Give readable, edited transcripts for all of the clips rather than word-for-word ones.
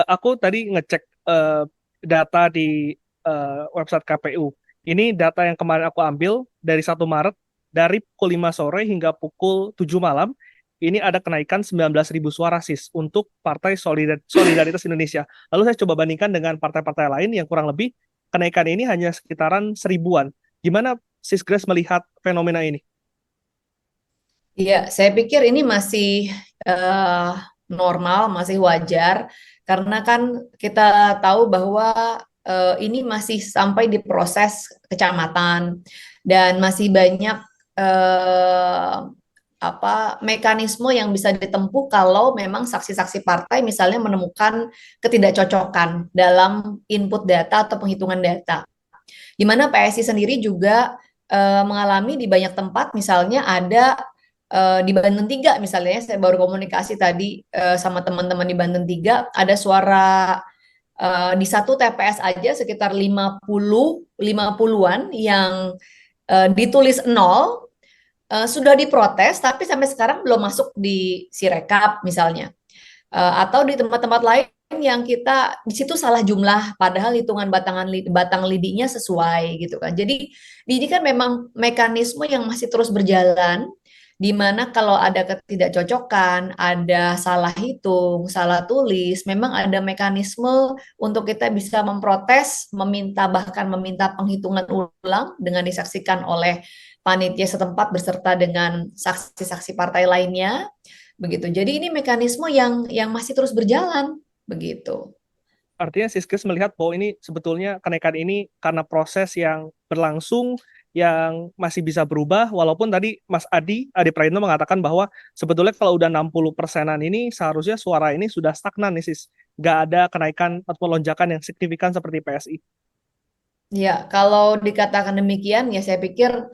aku tadi ngecek data di website KPU. Ini data yang kemarin aku ambil dari 1 Maret, dari pukul 5 sore hingga pukul 7 malam. Ini ada kenaikan 19.000 suara sis untuk Partai Solidaritas Indonesia. Lalu saya coba bandingkan dengan partai-partai lain yang kurang lebih kenaikan ini hanya sekitaran seribuan. Gimana sis Grace melihat fenomena ini? Iya, saya pikir ini masih eh, normal, masih wajar, karena kan kita tahu bahwa ini masih sampai di proses kecamatan dan masih banyak eh, mekanisme yang bisa ditempuh kalau memang saksi-saksi partai misalnya menemukan ketidakcocokan dalam input data atau penghitungan data. Di mana PSI sendiri juga mengalami di banyak tempat, misalnya ada di Banten 3 misalnya, saya baru komunikasi tadi sama teman-teman di Banten 3, ada suara di satu TPS aja sekitar 50-an yang ditulis nol, sudah diprotes tapi sampai sekarang belum masuk di Sirekap misalnya. Atau di tempat-tempat lain yang kita di situ salah jumlah padahal hitungan batang lidinya sesuai gitu kan. Jadi ini kan memang mekanisme yang masih terus berjalan, di mana kalau ada ketidakcocokan, ada salah hitung, salah tulis, memang ada mekanisme untuk kita bisa memprotes, meminta, bahkan meminta penghitungan ulang dengan disaksikan oleh panitia setempat beserta dengan saksi-saksi partai lainnya begitu. Jadi ini mekanisme yang masih terus berjalan begitu. Artinya Siskis melihat bahwa ini sebetulnya kenaikan ini karena proses yang berlangsung yang masih bisa berubah, walaupun tadi Mas Adi Praitno mengatakan bahwa sebetulnya kalau udah 60%-an ini seharusnya suara ini sudah stagnan nih Sis. Nggak ada kenaikan atau lonjakan yang signifikan seperti PSI. Ya, kalau dikatakan demikian ya saya pikir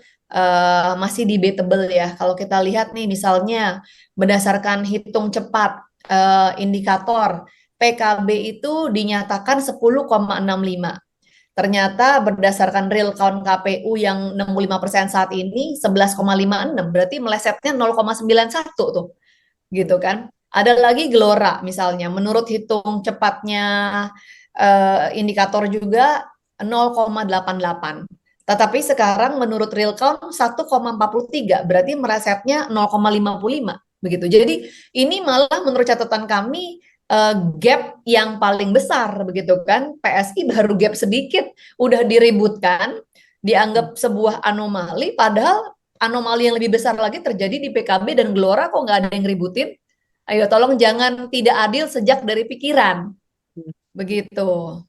masih debatable ya. Kalau kita lihat nih misalnya berdasarkan hitung cepat indikator PKB itu dinyatakan 10,65. Ternyata berdasarkan real count KPU yang 65% saat ini 11,56, berarti melesetnya 0,91 tuh, gitu kan. Ada lagi Gelora misalnya, menurut hitung cepatnya indikator juga 0,88. Tetapi sekarang menurut real count 1,43, berarti melesetnya 0,55 begitu. Jadi ini malah menurut catatan kami gap yang paling besar begitu kan. PSI baru gap sedikit udah diributkan, dianggap sebuah anomali, padahal anomali yang lebih besar lagi terjadi di PKB dan Gelora, kok nggak ada yang ributin. Ayo tolong jangan tidak adil sejak dari pikiran begitu.